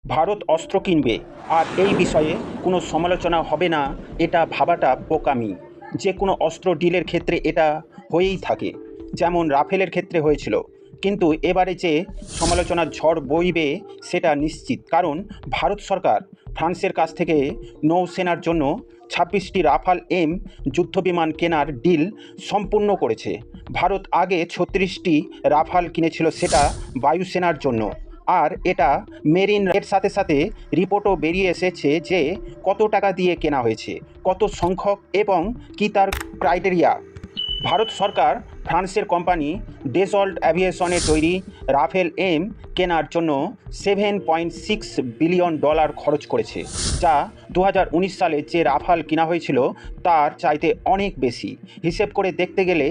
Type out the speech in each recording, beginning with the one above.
ভারত অস্ত্র কিনবে আর এই বিষয়ে কোনো সমালোচনা হবে না, এটা ভাবাটা বোকামি। যে কোনো অস্ত্র ডিলের ক্ষেত্রে এটা হয়েই থাকে, যেমন রাফেলের ক্ষেত্রে হয়েছিল। কিন্তু এবারে যে সমালোচনার ঝড় বইবে সেটা নিশ্চিত, কারণ ভারত সরকার ফ্রান্সের কাছ থেকে নৌসেনার জন্য 26টি রাফাল এম যুদ্ধবিমান কেনার ডিল সম্পূর্ণ করেছে। ভারত আগে 36টি রাফাল কিনেছিল, সেটা বায়ুসেনার জন্য। আর এটা মেরিন এর সাথে সাথে রিপোর্টও বেরিয়ে এসেছে যে কত টাকা দিয়ে কেনা হয়েছে, কত সংখ্যক এবং কী তার ক্রাইটেরিয়া। ভারত সরকার ফ্রান্সের কোম্পানি ডেসল্ট অ্যাভিয়েশনের তৈরি রাফেল এম কেনার জন্য $7.6 বিলিয়ন খরচ করেছে, যা 2019 সালে যে রাফাল কেনা হয়েছিল তার চাইতে অনেক বেশি। হিসেব করে দেখতে গেলে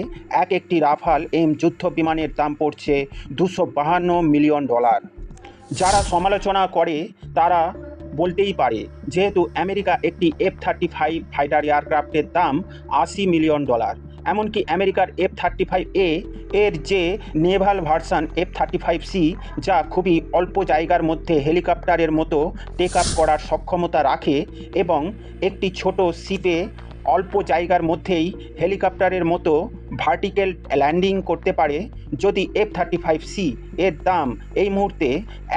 একটি রাফাল এম যুদ্ধ বিমানের দাম পড়ছে $252 মিলিয়ন। যারা সমালোচনা করে তারা বলতেই পারে, যেহেতু আমেরিকা একটি F-35 ফাইটার এয়ারক্রাফটের দাম $80 মিলিয়ন, এমনকি আমেরিকার F-35A এর যে নেভাল ভার্সান F-35C, যা খুবই অল্প জায়গার মধ্যে হেলিকপ্টারের মতো টেক আপ করার সক্ষমতা রাখে এবং একটি ছোট শিপে অল্প জায়গার মধ্যেই হেলিকপ্টারের মতো ভার্টিক্যাল ল্যান্ডিং করতে পারে, যদি F-35C এর দাম এই মুহূর্তে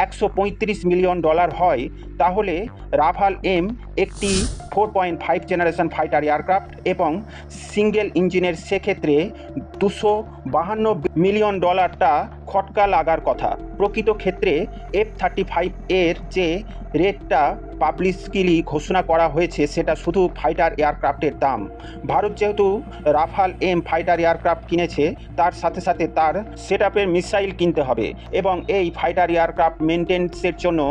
$135 মিলিয়ন হয়, তাহলে রাফাল এম একটি 4.5 জেনারেশন ফাইটার এয়ারক্রাফট এবং সিঙ্গেল ইঞ্জিনের, সেক্ষেত্রে $252 মিলিয়ন খটকা লাগার কথা। প্রকৃত ক্ষেত্রে F-35 এর যে রেটটা পাবলিকলি ঘোষণা করা হয়েছে সেটা শুধু ফাইটার এয়ারক্রাফটের দাম। ভারত যেহেতু রাফাল এম ফাইটার এয়ারক্রাফট কিনেছে, তার সাথে সাথে তার সেটআপের মিসাইল কিনতে হবে এবং এই ফাইটার এয়ারক্রাফট মেনটেন্সের জন্য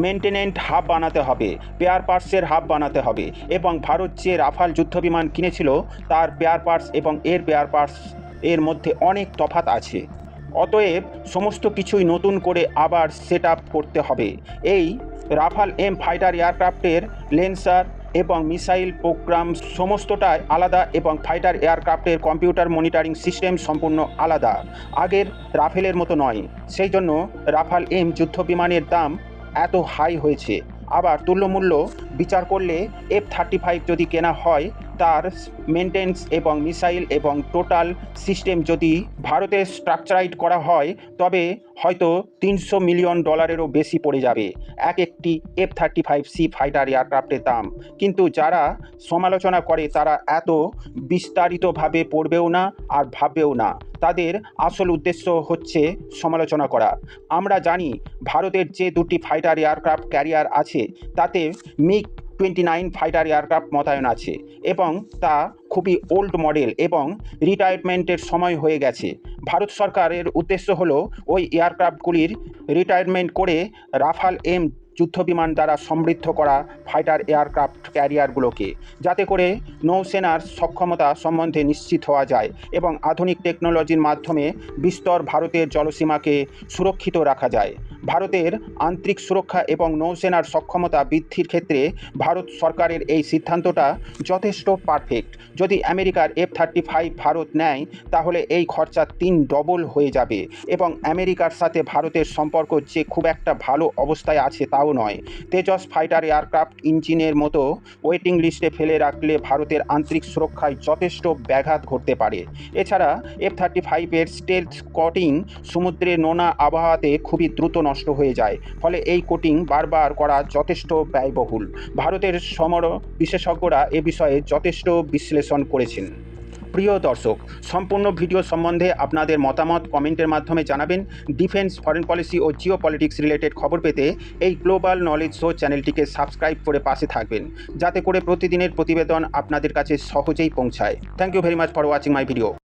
মেনটেনেন্ট হাব বানাতে হবে, পেয়ার পার্টসের হাব বানাতে হবে। এবং ভারত যে রাফাল যুদ্ধবিমান কিনেছিল তার পেয়ার পার্টস এবং এর পেয়ার পার্টস এর মধ্যে অনেক তফাৎ আছে। অতএব সমস্ত কিছুই নতুন করে আবার সেট আপ করতে হবে। এই রাফাল এম ফাইটার এয়ারক্রাফটের লেন্সার এবং মিসাইল প্রোগ্রাম সমস্তটাই আলাদা এবং ফাইটার এয়ারক্রাফটের কম্পিউটার মনিটরিং সিস্টেম সম্পূর্ণ আলাদা, আগের রাফেলের মতো নয়। সেই জন্য রাফাল এম যুদ্ধবিমানের দাম এত হাই হয়েছে। আবার তুল্যমূল্য বিচার করলে F-35 যদি কেনা হয়, তার মেনটেন্স এবং মিসাইল এবং টোটাল সিস্টেম যদি ভারতে স্ট্রাকচারাইড করা হয়, তবে হয়তো $300 মিলিয়ন বেশি পড়ে যাবে একটি F-35C ফাইটার এয়ারক্রাফটের দাম। কিন্তু যারা সমালোচনা করে তারা এত বিস্তারিতভাবে পড়বেও না আর ভাববেও না, তাদের আসল উদ্দেশ্য হচ্ছে সমালোচনা করা। আমরা জানি ভারতের যে দুটি ফাইটার এয়ারক্রাফট ক্যারিয়ার আছে তাতে MiG-29 ফাইটার এয়ারক্রাফট মোতায়েন আছে এবং তা খুবই ওল্ড মডেল এবং রিটায়ারমেন্টের সময় হয়ে গেছে। ভারত সরকারের উদ্দেশ্য হলো ওই এয়ারক্রাফটগুলির রিটায়ারমেন্ট করে রাফাল এম যুদ্ধবিমান দ্বারা সমৃদ্ধ করা ফাইটার এয়ারক্রাফট ক্যারিয়ারগুলোকে, যাতে করে নৌসেনার সক্ষমতা সম্বন্ধে নিশ্চিত হওয়া যায় এবং আধুনিক টেকনোলজির মাধ্যমে বিস্তর ভারতের জলসীমাকে সুরক্ষিত রাখা যায়। ভারতের আন্তরিক সুরক্ষা এবং নৌসেনার সক্ষমতা বৃদ্ধির ক্ষেত্রে ভারত সরকারের এই সিদ্ধান্তটা যথেষ্ট পারফেক্ট। যদি আমেরিকার F-35 ভারত নেয়, তাহলে এই খরচা 3 ডবল হয়ে যাবে এবং আমেরিকার সাথে ভারতের সম্পর্ক যে খুব একটা ভালো অবস্থায় আছে তাও নয়। তেজস ফাইটার এয়ারক্রাফট ইঞ্জিনের মতো ওয়েটিং লিস্টে ফেলে রাখলে ভারতের আন্তরিক সুরক্ষায় যথেষ্ট ব্যাঘাত ঘটতে পারে। এছাড়া F-35 এর স্টেলথ কোটিং সমুদ্রের নোনা আবহাওয়াতে খুবই দ্রুত নষ্ট হয়ে যায়, ফলে এই কোটিং বারবার করা যথেষ্ট ব্যয়বহুল। ভারতের সমর বিশেষজ্ঞরা এ বিষয়ে যথেষ্ট বিশ্লেষণ করেছেন। প্রিয় দর্শক, সম্পূর্ণ ভিডিও সম্বন্ধে আপনাদের মতামত কমেন্টের মাধ্যমে জানাবেন। ডিফেন্স, ফরেন পলিসি ও জিও পলিটিক্স রিলেটেড খবর পেতে এই গ্লোবাল নলেজ শো চ্যানেলটিকে সাবস্ক্রাইব করে পাশে থাকবেন, যাতে করে প্রতিদিনের প্রতিবেদন আপনাদের কাছে সহজেই পৌঁছায়। Thank you very much for watching my video.